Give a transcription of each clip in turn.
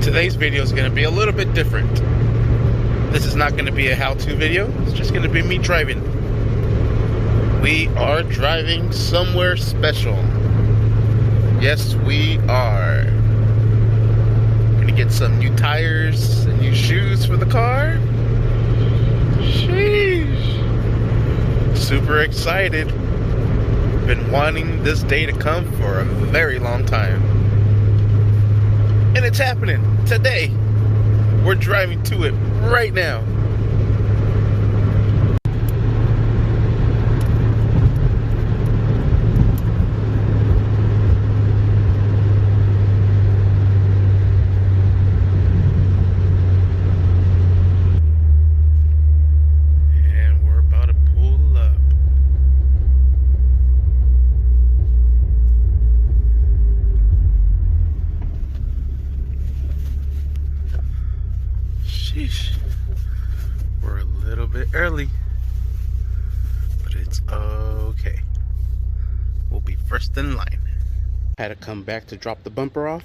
Today's video is going to be a little bit different. This is not going to be a how-to video. It's just going to be me driving. We are driving somewhere special. Yes, we are. Going to get some new tires and new shoes for the car. Sheesh. Super excited. Been wanting this day to come for a very long time. And it's happening today. We're driving to it right now. And we're about to pull up. Sheesh. We're a little bit early, but it's okay. We'll be first in line. Had to come back to drop the bumper off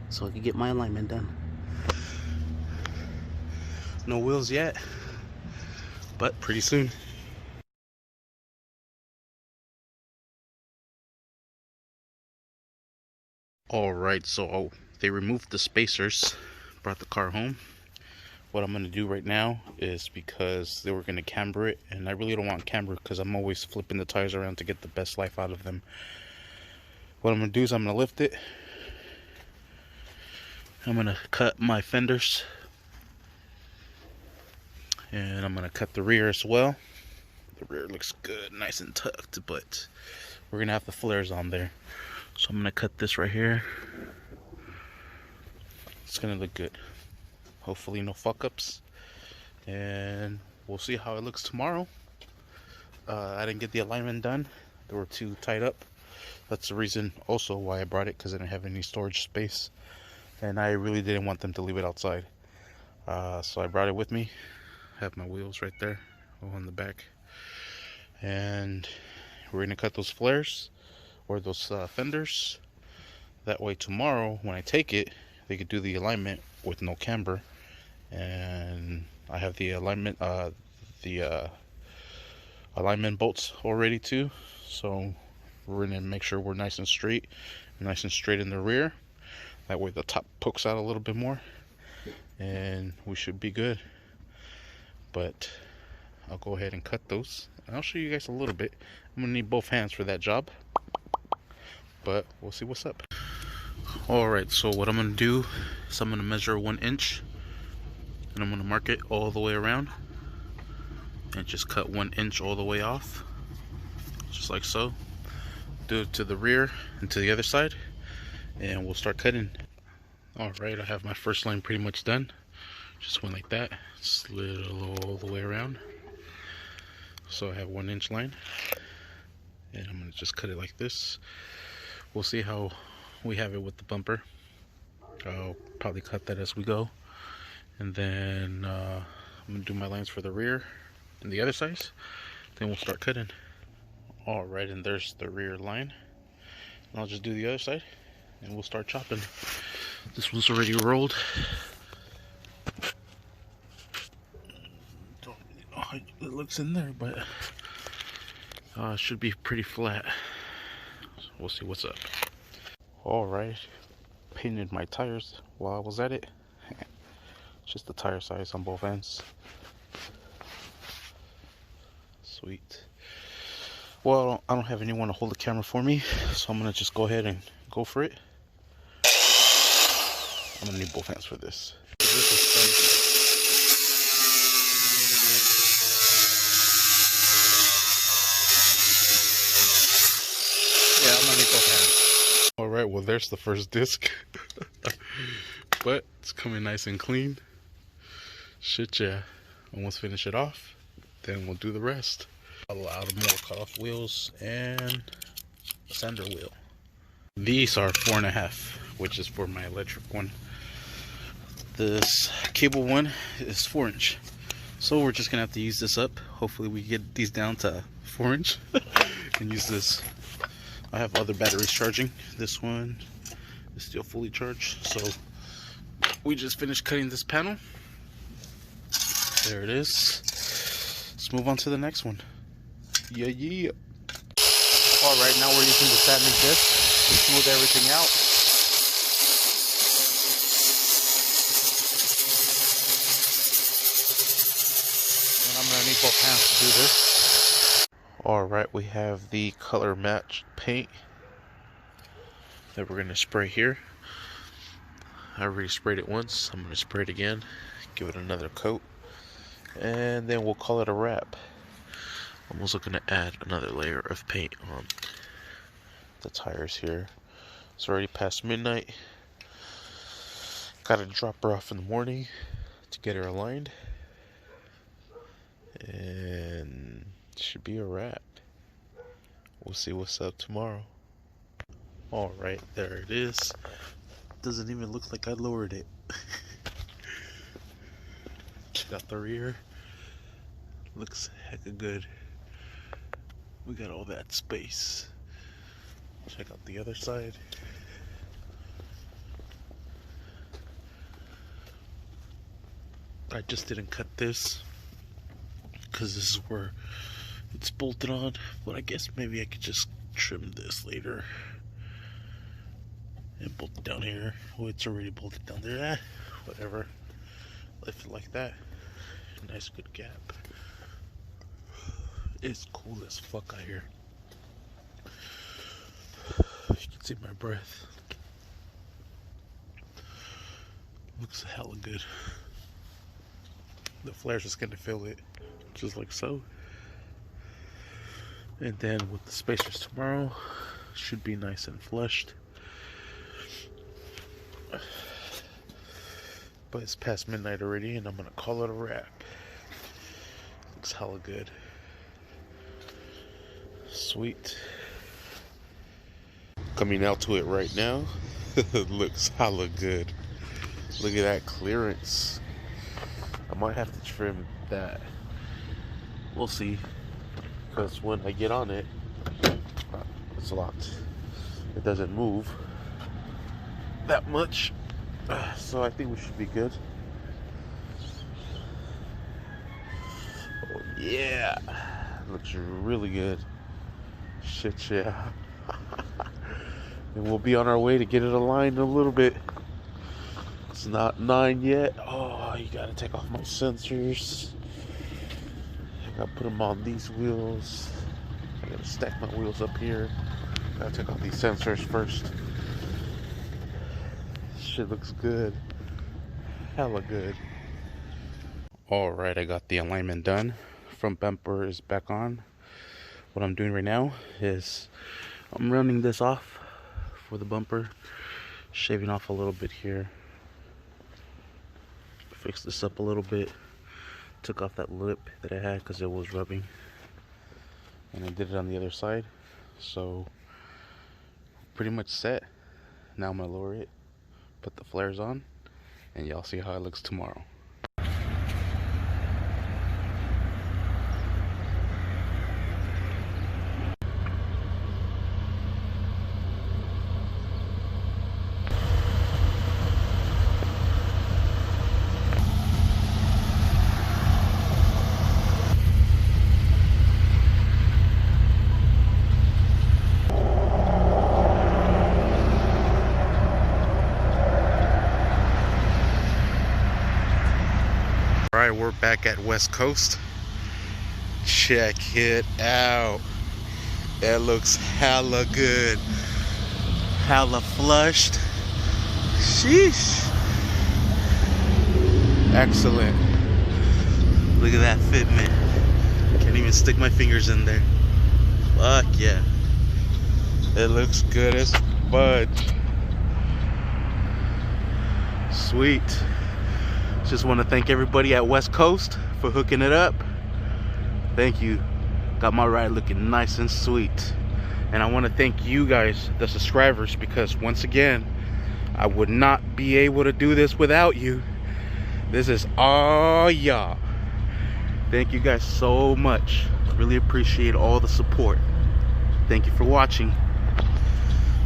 so I could get my alignment done. No wheels yet, but pretty soon. Alright, so they removed the spacers, brought the car home. What I'm going to do right now is, because they were going to camber it, and I really don't want camber because I'm always flipping the tires around to get the best life out of them. What I'm going to do is I'm going to lift it. I'm going to cut my fenders. And I'm going to cut the rear as well. The rear looks good, nice and tucked, but we're going to have the flares on there. So I'm going to cut this right here. It's going to look good. Hopefully no fuck-ups. And we'll see how it looks tomorrow. I didn't get the alignment done. They were too tied up. That's the reason also why I brought it, because I didn't have any storage space. And I really didn't want them to leave it outside. So I brought it with me. I have my wheels right there on the back. And we're going to cut those flares, or those fenders. That way tomorrow when I take it, they could do the alignment with no camber. And I have the alignment alignment bolts all ready too. So we're gonna make sure we're nice and straight in the rear. That way the top pokes out a little bit more, and we should be good. But I'll go ahead and cut those, and I'll show you guys a little bit. I'm gonna need both hands for that job, but we'll see what's up. Alright, so what I'm gonna do is I'm gonna measure 1 inch, and I'm gonna mark it all the way around, and just cut 1 inch all the way off, just like so. Do it to the rear and to the other side, and we'll start cutting. Alright, I have my first line pretty much done. Just went like that, slid it all the way around. So I have 1 inch line, and I'm gonna just cut it like this. We'll see how we have it with the bumper. I'll probably cut that as we go, and then I'm gonna do my lines for the rear and the other sides, then we'll start cutting. Alright, and there's the rear line, and I'll just do the other side and we'll start chopping. This one's already rolled. Don't really know how it looks in there, but it should be pretty flat. So we'll see what's up. Alright, painted my tires while I was at it. Just the tire size on both ends. Sweet. Well, I don't have anyone to hold the camera for me, so I'm gonna just go ahead and go for it. I'm gonna need both hands for this. Yeah, I'm gonna need both hands. Alright, well there's the first disc. But it's coming nice and clean. Shit, yeah. Almost finish it off. Then we'll do the rest. A lot more cut off wheels and a sender wheel. These are 4.5, which is for my electric one. This cable one is 4 inch. So we're just gonna have to use this up. Hopefully we get these down to 4 inch and use this. I have other batteries charging. This one It's still fully charged. So we just finished cutting this panel. There it is. Let's move on to the next one. Yeah. Alright, now we're using the sanding disc to smooth everything out. And I'm going to need both hands to do this. Alright, we have the color matched paint that we're going to spray here. I already sprayed it once. I'm going to spray it again, give it another coat, and then we'll call it a wrap. I'm also going to add another layer of paint on the tires here. It's already past midnight. Got to drop her off in the morning to get her aligned, and it should be a wrap. We'll see what's up tomorrow. Alright, there it is. Doesn't even look like I lowered it. Check out the rear. Looks hecka good. We got all that space. Check out the other side. I just didn't cut this because this is where it's bolted on, but I guess maybe I could just trim this later and bolt it down here. Oh, it's already bolted down there. Whatever. Left it like that. Nice good gap. It's cool as fuck out here. You can see my breath. Looks hella good. The flare's just gonna fill it, just like so. And then with the spacers tomorrow, should be nice and flushed. But it's past midnight already, and I'm gonna call it a wrap. Looks hella good. Sweet. Coming out to it right now. Looks hella good. Look at that clearance. I might have to trim that. We'll see. Because when I get on it, it's locked. It doesn't move that much. So I think we should be good. Oh yeah. Looks really good. Shit, yeah. And we'll be on our way to get it aligned in a little bit. It's not 9 yet. Oh, you gotta take off my sensors. I gotta put them on these wheels. I gotta stack my wheels up here. Gotta take off these sensors first. Shit looks good. Hella good. Alright, I got the alignment done. Front bumper is back on. What I'm doing right now is I'm rounding this off for the bumper, shaving off a little bit here. Fix this up a little bit. Took off that lip that I had because it was rubbing, and I did it on the other side. So pretty much set. Now I'm gonna lower it, put the flares on, and y'all see how it looks tomorrow. Alright, we're back at West Coast. Check it out. It looks hella good. Hella flushed. Sheesh. Excellent. Look at that fitment. Can't even stick my fingers in there. Fuck yeah. It looks good as fudge. Sweet. Just want to thank everybody at West Coast for hooking it up. Thank you. Got my ride looking nice and sweet. And I want to thank you guys, the subscribers, because once again, I would not be able to do this without you. This is all y'all. Thank you guys so much. Really appreciate all the support. Thank you for watching.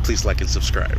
Please like and subscribe.